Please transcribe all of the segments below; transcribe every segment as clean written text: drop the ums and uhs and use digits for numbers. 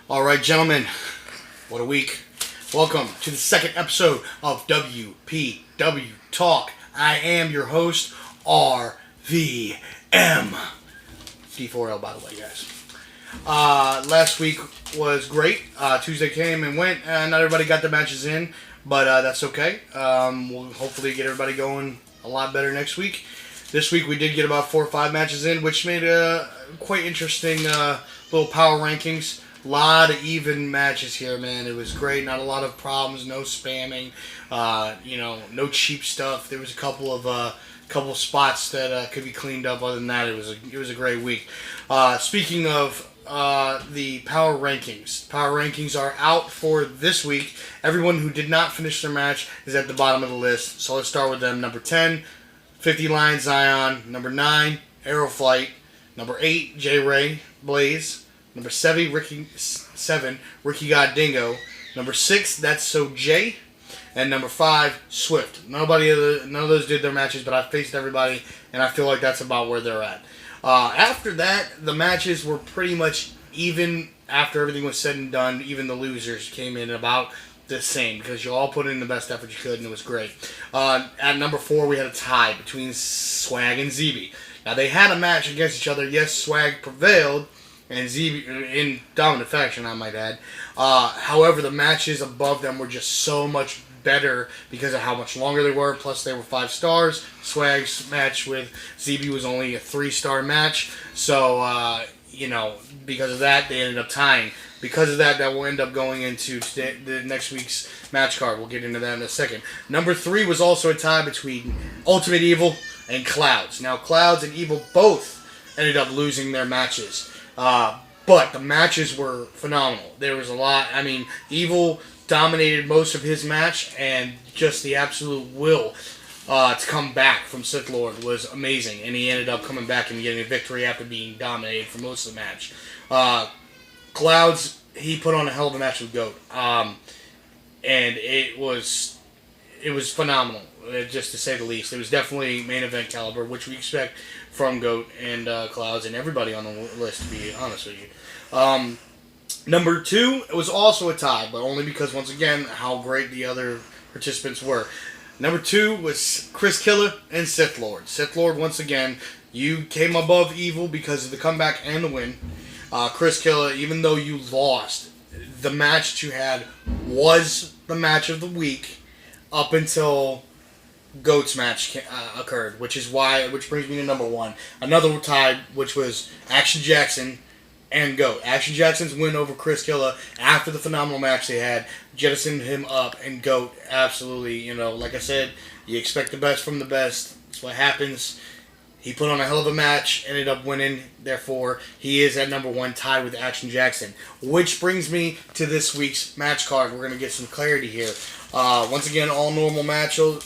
All right, gentlemen, what a week. Welcome to the second episode of wPw Talk. I am your host, RVM. D4L, by the way, guys. Last week was great. Tuesday came and went. Not everybody got their matches in, but that's okay. We'll hopefully get everybody going a lot better next week. This week we did get about 4 or 5 matches in, which made a quite interesting little power rankings. A lot of even matches here, man. It was great. Not a lot of problems. No spamming. No cheap stuff. There was a couple of spots that could be cleaned up. Other than that, it was a great week. Speaking of the power rankings are out for this week. Everyone who did not finish their match is at the bottom of the list. So let's start with them. Number 10, 50 Lion Zion. Number 9, Aeroflight. Number 8, J Ray Blaze. Number 7, Ricky God Dingo. Number 6, That's So Jay. And number 5, Swift. None of those did their matches, but I faced everybody, and I feel like that's about where they're at. After that, the matches were pretty much even. After everything was said and done, even the losers came in about the same because you all put in the best effort you could, and it was great. At number 4, we had a tie between Swag and ZB. Now, they had a match against each other. Yes, Swag prevailed, and ZB in dominant fashion, I might add. However, the matches above them were just so much better because of how much longer they were. Plus, they were 5 stars. Swag's match with ZB was only a 3-star match. So, because of that, they ended up tying. Because of that will end up going into the next week's match card. We'll get into that in a second. Number 3 was also a tie between Ultimate Evil and Clouds. Now, Clouds and Evil both ended up losing their matches. But the matches were phenomenal. There was a lot. I mean, Evil dominated most of his match, and just the absolute will to come back from Sith Lord was amazing. And he ended up coming back and getting a victory after being dominated for most of the match. Clouds, he put on a hell of a match with Goat. And it was phenomenal, just to say the least. It was definitely main event caliber, which we expect from Goat and Clouds and everybody on the list, to be honest with you. Number 2, it was also a tie, but only because, once again, how great the other participants were. Number 2 was Chris Killer and Sith Lord. Sith Lord, once again, you came above Evil because of the comeback and the win. Chris Killer, even though you lost, the match that you had was the match of the week up until Goat's match occurred, which brings me to number 1. Another tie, which was Action Jackson and Goat. Action Jackson's win over Chris Killer after the phenomenal match they had jettisoned him up, and Goat absolutely, like I said, you expect the best from the best. That's what happens. He put on a hell of a match, ended up winning, therefore he is at number 1, tied with Action Jackson. Which brings me to this week's match card. We're going to get some clarity here. Once again, all normal matches,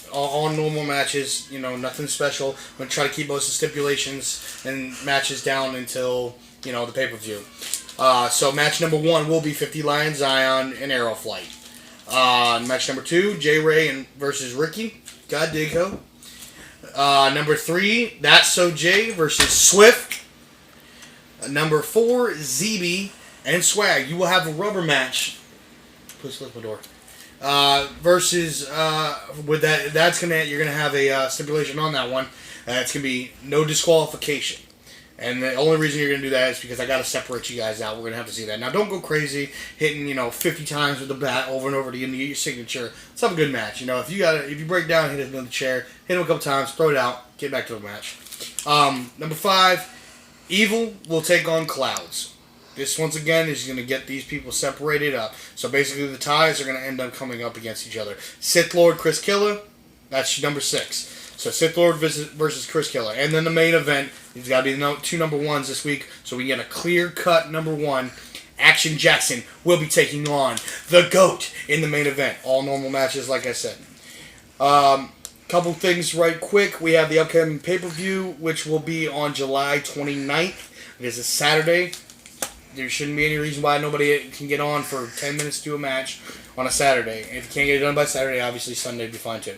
nothing special. I'm going to try to keep most of the stipulations and matches down until the pay-per-view. So match number 1 will be 50 Lion Zion and Aeroflight. Match number 2, J Ray versus Ricky God Dingo. Number 3, That's So Jay versus Swift. Number 4, ZB and Swag. You will have a rubber match. Please close my door. Versus with that, you're gonna have a stipulation on that one. It's gonna be no disqualification. And the only reason you're going to do that is because I got to separate you guys out. We're going to have to see that. Now, don't go crazy hitting, 50 times with the bat over and over to get your signature. Let's have a good match. If you break down, hit him in the chair, hit him a couple times, throw it out, get back to the match. Number 5, Evil will take on Clouds. This, once again, is going to get these people separated up. So, basically, the ties are going to end up coming up against each other. Sith Lord, Chris Killer, that's number 6. So Sith Lord versus Chris Killer. And then the main event, it's got to be the 2 number 1s this week, so we get a clear-cut number 1. Action Jackson will be taking on the GOAT in the main event. All normal matches, like I said. Couple things right quick. We have the upcoming pay-per-view, which will be on July 29th. It is a Saturday. There shouldn't be any reason why nobody can get on for 10 minutes to do a match on a Saturday. If you can't get it done by Saturday, obviously Sunday would be fine too.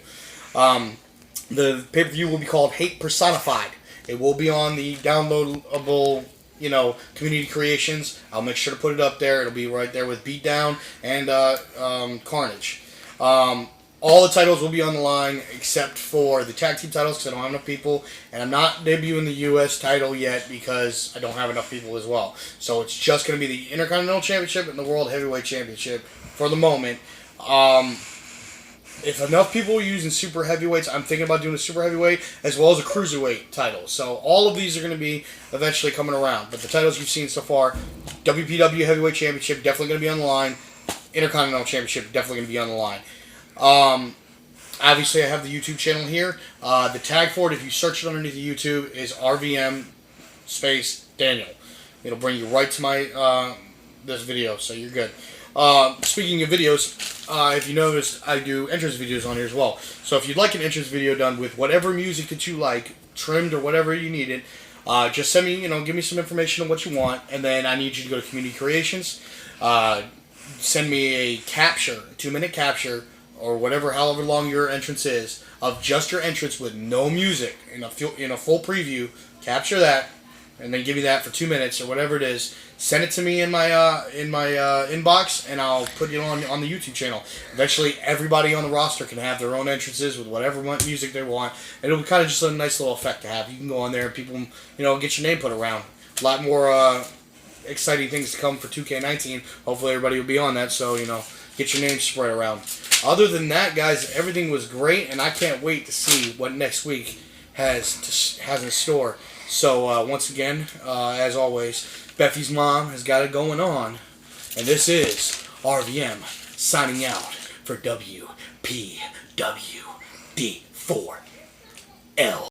The pay-per-view will be called Hate Personified. It will be on the downloadable community creations. I'll make sure to put it up there. It'll be right there with Beatdown and Carnage. All the titles will be on the line except for the tag team titles because I don't have enough people, and I'm not debuting the U.S. title yet because I don't have enough people as well. So it's just going to be the Intercontinental Championship and the World Heavyweight Championship for the moment. If enough people are using super heavyweights, I'm thinking about doing a super heavyweight as well as a cruiserweight title. So all of these are going to be eventually coming around. But the titles you've seen so far, wPw Heavyweight Championship, definitely going to be on the line. Intercontinental Championship, definitely going to be on the line. Obviously, I have the YouTube channel here. The tag for it, if you search it underneath the YouTube, is RVM space Daniel. It'll bring you right to my this video, so you're good. Speaking of videos, if you noticed, I do entrance videos on here as well. So if you'd like an entrance video done with whatever music that you like, trimmed or whatever you needed, just send me, give me some information on what you want, and then I need you to go to Community Creations. Send me a capture, a 2-minute capture, or whatever, however long your entrance is, of just your entrance with no music in a full preview. Capture that, and then give me that for 2 minutes or whatever it is. Send it to me in my inbox, and I'll put it on the YouTube channel. Eventually, everybody on the roster can have their own entrances with whatever music they want, and it'll be kind of just a nice little effect to have. You can go on there and people, get your name put around. A lot more exciting things to come for 2K19. Hopefully, everybody will be on that. So get your name spread around. Other than that, guys, everything was great, and I can't wait to see what next week has in store. So once again, as always, Beffy's mom has got it going on, and this is RVM signing out for wPwD4L.